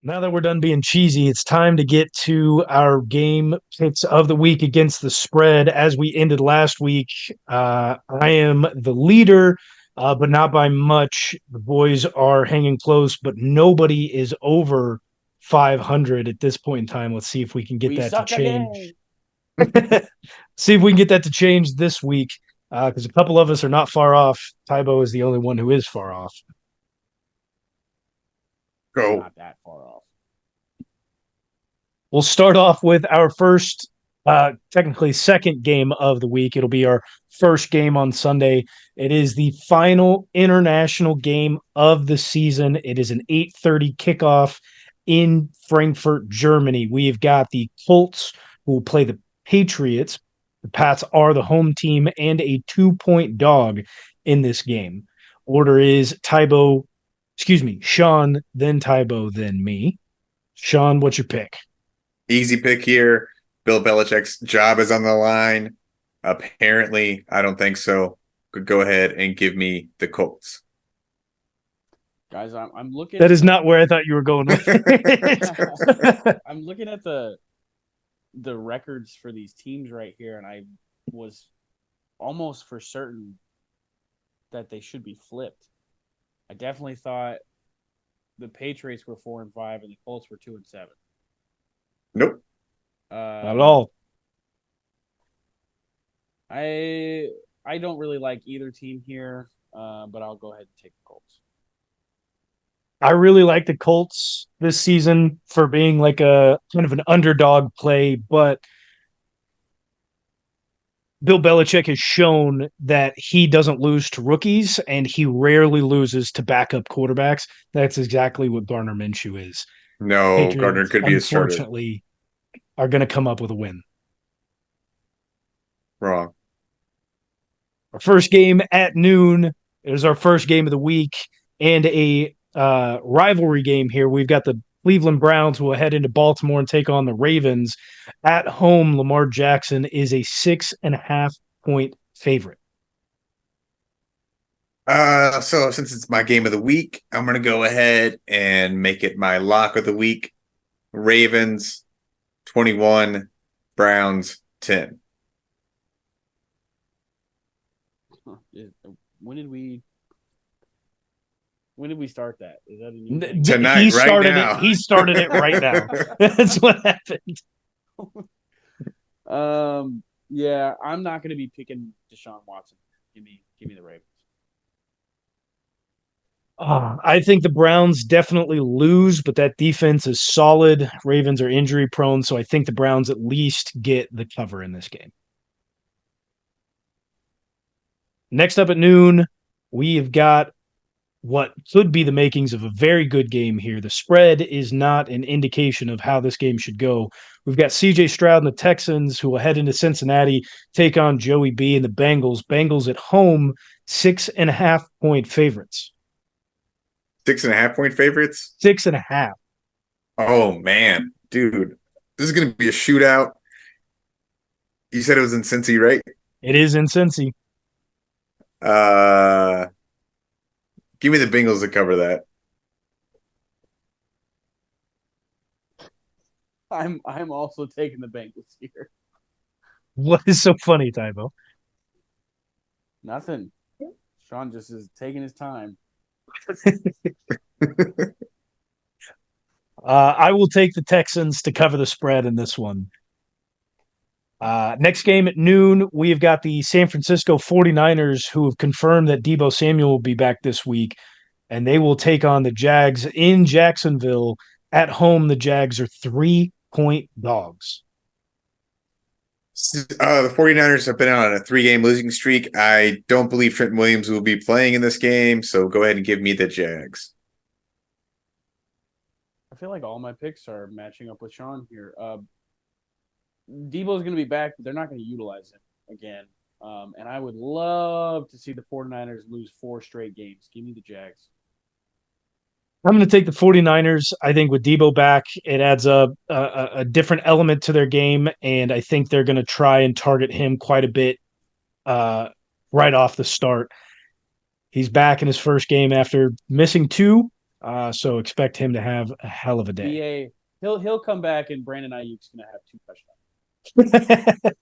Now that we're done being cheesy, it's time to get to our game picks of the week against the spread. As we ended last week, I am the leader, but not by much. The boys are hanging close, but nobody is over 500 at this point in time. Let's see if we can get We that to suck change. again. See if we can get that to change this week, because a couple of us are not far off. Tybo is the only one who is far off. I'm Go. not that far off. We'll start off with our first, technically second game of the week. It'll be our first game on Sunday. It is the final international game of the season. It is an 8:30 kickoff in Frankfurt, Germany. We have got the Colts who will play the Patriots. The Pats are the home team and a 2-point dog in this game. Order is Sean, then Tybo, then me. Sean, what's your pick? Easy pick here. Bill Belichick's job is on the line. Apparently, I don't think so. Could go ahead and give me the Colts. Guys, I'm looking That is not where I thought you were going with it. I'm looking at the records for these teams right here, and I was almost for certain that they should be flipped. I definitely thought the Patriots were 4-5 and the Colts were 2-7. Nope. Not at all. I don't really like either team here, but I'll go ahead and take the Colts. I really like the Colts this season for being like a kind of an underdog play, but Bill Belichick has shown that he doesn't lose to rookies and he rarely loses to backup quarterbacks. That's exactly what Garner Minshew is. No, Gardner Patriots, could be a starter. unfortunately, are going to come up with a win. Wrong. Our first game at noon is our first game of the week and a rivalry game here. We've got the Cleveland Browns who will head into Baltimore and take on the Ravens. At home, Lamar Jackson is a 6.5 point favorite. So since it's my game of the week, I'm gonna go ahead and make it my lock of the week. Ravens 21, Browns 10. Huh. When did we start that? Is that a new thing? Tonight, He right started it. now. He started it right now. That's what happened. Yeah, I'm not going to be picking Deshaun Watson. Give me the Ravens. I think the Browns definitely lose, but that defense is solid. Ravens are injury prone, so I think the Browns at least get the cover in this game. Next up at noon, we have got what could be the makings of a very good game here. The spread is not an indication of how this game should go. We've got CJ Stroud and the Texans who will head into Cincinnati, take on Joey B and the Bengals. Bengals at home, 6.5 point favorites. 6.5 point favorites. 6.5. Oh man, dude, this is gonna be a shootout. You said it was in Cincy, right? It is in Cincy. Uh, Give me the Bengals to cover that. I'm also taking the Bengals here. What is so funny, Tybo? Nothing. Sean just is taking his time. I will take the Texans to cover the spread in this one. Next game at noon, we've got the San Francisco 49ers who have confirmed that Deebo Samuel will be back this week, and they will take on the Jags in Jacksonville. At home, the Jags are 3-point dogs. The 49ers have been on a 3-game losing streak. I don't believe Trent Williams will be playing in this game, so go ahead and give me the Jags. I feel like all my picks are matching up with Sean here. Debo's going to be back, but they're not going to utilize him again. And I would love to see the 49ers lose 4 straight games. Give me the Jags. I'm going to take the 49ers. I think with Debo back, it adds a different element to their game, and I think they're going to try and target him quite a bit right off the start. He's back in his first game after missing 2. So expect him to have a hell of a day. He'll come back and Brandon Ayuk's gonna have 2 touchdowns.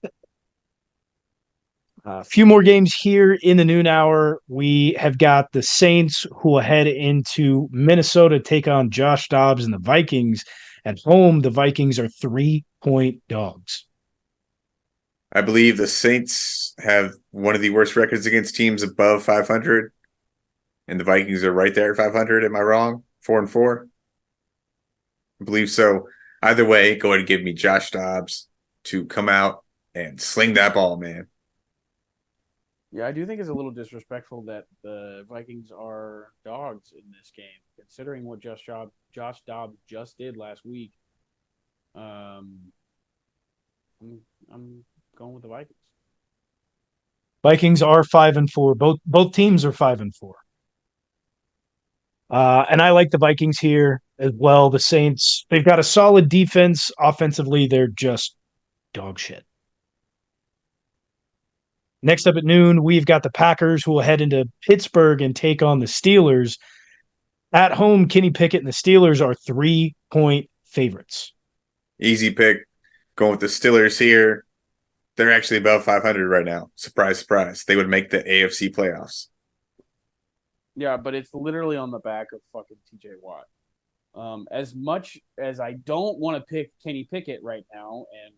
A few more games here in the noon hour. We have got the Saints who will head into Minnesota to take on Josh Dobbs and the Vikings. At home, the Vikings are 3-point dogs. I believe the Saints have one of the worst records against teams above 500, and the Vikings are right there at 500. Am I wrong? 4-4. I believe so. Either way, go ahead and give me Josh Dobbs to come out and sling that ball, man. Yeah, I do think it's a little disrespectful that the Vikings are dogs in this game, considering what Josh Dobbs just did last week. I'm going with the Vikings. Vikings are 5-4. Both teams are 5-4. And I like the Vikings here as well. The Saints, they've got a solid defense. Offensively, they're just dog shit. Next up at noon, we've got the Packers who will head into Pittsburgh and take on the Steelers. At home, Kenny Pickett and the Steelers are 3-point favorites. Easy pick. Going with the Steelers here. They're actually above 500 right now. Surprise, surprise. They would make the AFC playoffs. Yeah, but it's literally on the back of fucking TJ Watt. As much as I don't want to pick Kenny Pickett right now, and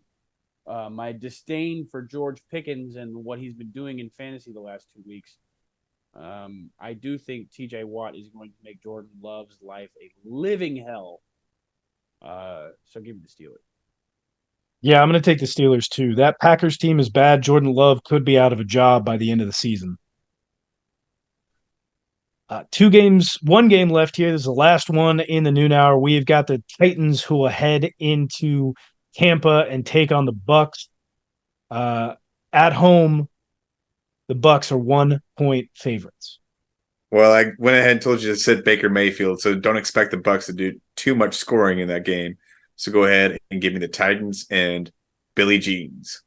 my disdain for George Pickens and what he's been doing in fantasy the last 2 weeks, I do think TJ Watt is going to make Jordan Love's life a living hell. So give me the Steelers. Yeah, I'm going to take the Steelers too. That Packers team is bad. Jordan Love could be out of a job by the end of the season. 1 game left here. This is the last one in the noon hour. We've got the Titans who will head into Tampa and take on the Bucks. At home, the Bucks are 1-point favorites. Well, I went ahead and told you to sit Baker Mayfield, so don't expect the Bucks to do too much scoring in that game. So go ahead and give me the Titans and Billy Jeans.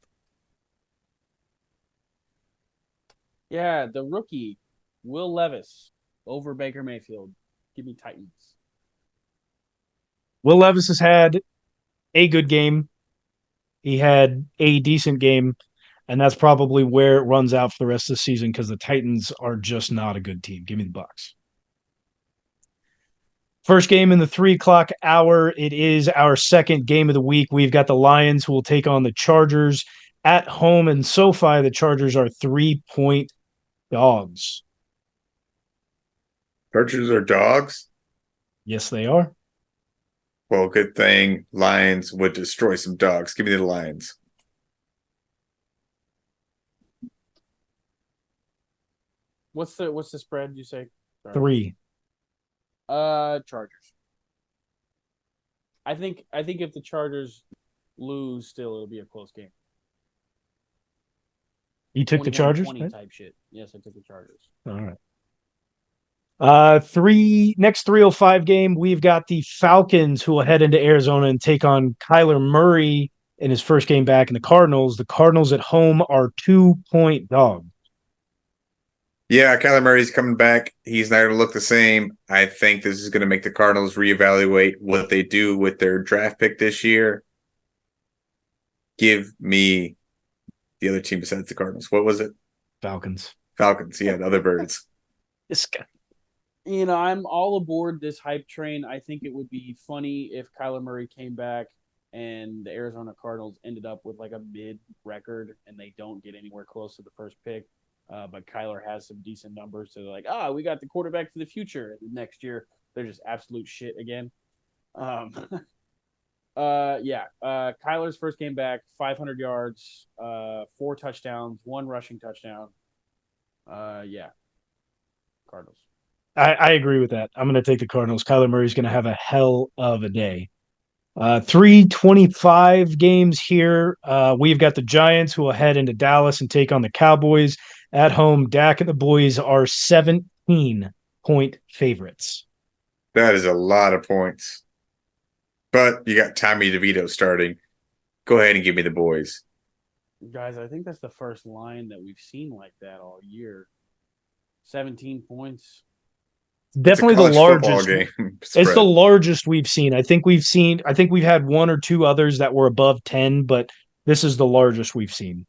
Yeah, the rookie, Will Levis, over Baker Mayfield. Give me Titans. Will Levis has had a good game. He had a decent game, and that's probably where it runs out for the rest of the season because the Titans are just not a good team. Give me the Bucks. First game in the 3 o'clock hour. It is our second game of the week. We've got the Lions who will take on the Chargers at home in SoFi. The Chargers are 3-point dogs. Chargers are dogs? Yes, they are. Well, good thing Lions would destroy some dogs. Give me the Lions. What's the spread you say? Sorry. 3. Chargers. I think if the Chargers lose, still it'll be a close game. You took the Chargers? 20 right? type shit. Yes, I took the Chargers. All right. Next 3:05 game, we've got the Falcons who will head into Arizona and take on Kyler Murray in his first game back in the Cardinals. The Cardinals at home are 2-point dogs. Yeah, Kyler Murray's coming back. He's not going to look the same. I think this is going to make the Cardinals reevaluate what they do with their draft pick this year. Give me the other team besides the Cardinals. What was it? Falcons. Falcons. Yeah, the other birds. This guy. You know, I'm all aboard this hype train. I think it would be funny if Kyler Murray came back and the Arizona Cardinals ended up with like a mid record and they don't get anywhere close to the first pick. But Kyler has some decent numbers. So they're like, we got the quarterback for the future. And next year, they're just absolute shit again. Kyler's first game back, 500 yards, 4 touchdowns, 1 rushing touchdown. Cardinals. I agree with that. I'm going to take the Cardinals. Kyler Murray's going to have a hell of a day. 3:25 games here. We've got the Giants who will head into Dallas and take on the Cowboys at home. Dak and the boys are 17-point favorites. That is a lot of points. But you got Tommy DeVito starting. Go ahead and give me the boys. Guys, I think that's the first line that we've seen like that all year. 17 points. It's a Definitely the college football largest. game It's the spread. largest we've seen. I think we've had one or two others that were above 10, but this is the largest we've seen.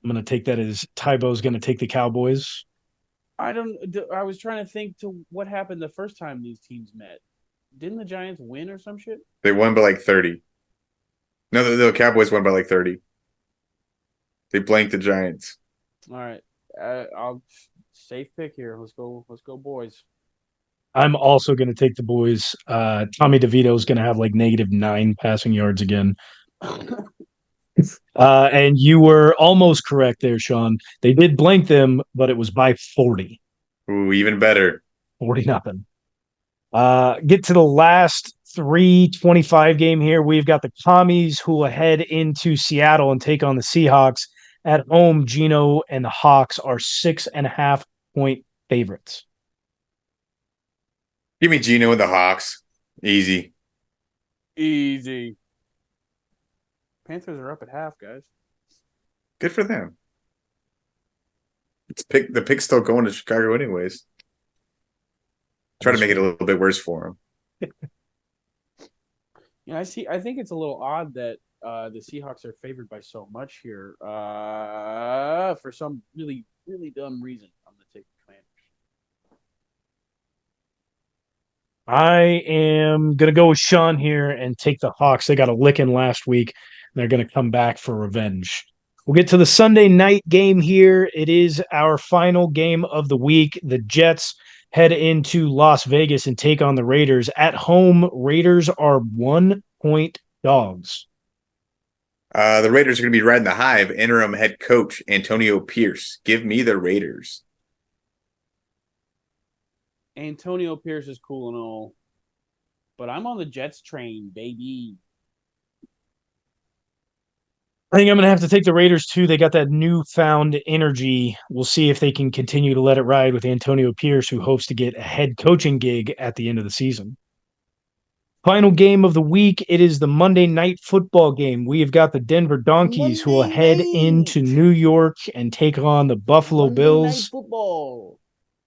I'm going to take that as Tybo's going to take the Cowboys. I don't. I was trying to think to what happened the first time these teams met. Didn't the Giants win or some shit? They won by like 30. No, the Cowboys won by like 30. They blanked the Giants. All right. I'll safe pick here. Let's go. Let's go, boys. I'm also going to take the boys. Tommy DeVito is going to have like -9 passing yards again. And you were almost correct there, Sean. They did blank them, but it was by 40. Ooh, even better. 40 nothing. Get to the last 325 game here. We've got the Commies who will head into Seattle and take on the Seahawks. At home, Gino and the Hawks are 6.5 point favorites. Give me Gino and the Hawks. Easy. Easy. Panthers are up at half, guys. Good for them. The pick's still going to Chicago anyways. Try to make it a little bit worse for them. Yeah, I see. I think it's a little odd that the Seahawks are favored by so much here. For some really, really dumb reason, I'm going to take the Commanders. I am going to go with Sean here and take the Hawks. They got a licking last week. And they're going to come back for revenge. We'll get to the Sunday night game here. It is our final game of the week. The Jets head into Las Vegas and take on the Raiders. At home, Raiders are 1-point dogs. The Raiders are going to be riding the high of interim head coach Antonio Pierce. Give me the Raiders. Antonio Pierce is cool and all, but I'm on the Jets train, baby. I think I'm going to have to take the Raiders too. They got that newfound energy. We'll see if they can continue to let it ride with Antonio Pierce, who hopes to get a head coaching gig at the end of the season. Final game of the week. It is the Monday night football game. We have got the Denver Donkeys who will head into New York and take on the Buffalo Bills. Night football.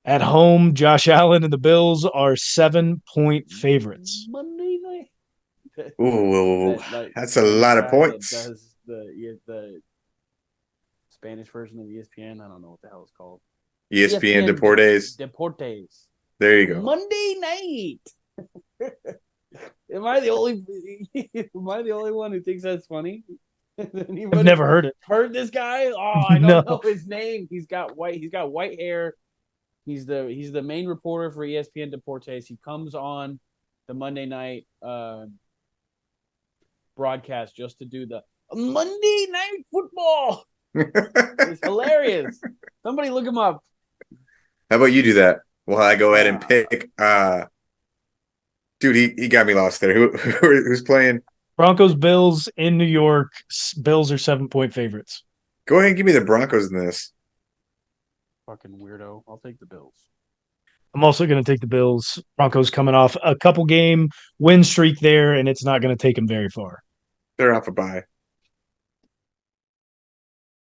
At home, Josh Allen and the Bills are 7-point favorites. Monday night. Ooh, that's a lot of points. That does the Spanish version of ESPN. I don't know what the hell it's called. ESPN Deportes. Deportes. There you go. Monday night. Am I the only one who thinks that's funny? I've never heard it. Heard this guy? Oh, I don't know his name. He's got white hair. He's the main reporter for ESPN Deportes. He comes on the Monday night broadcast just to do the Monday night football. It's hilarious. Somebody look him up. How about you do that? Well, I go ahead and pick. Dude, he got me lost there. Who's playing? Broncos Bills in New York. Bills are 7-point favorites. Go ahead and give me the Broncos in this. Fucking weirdo. I'll take the Bills. I'm also going to take the Bills. Broncos coming off a couple game win streak there, and it's not going to take them very far. They're off a bye.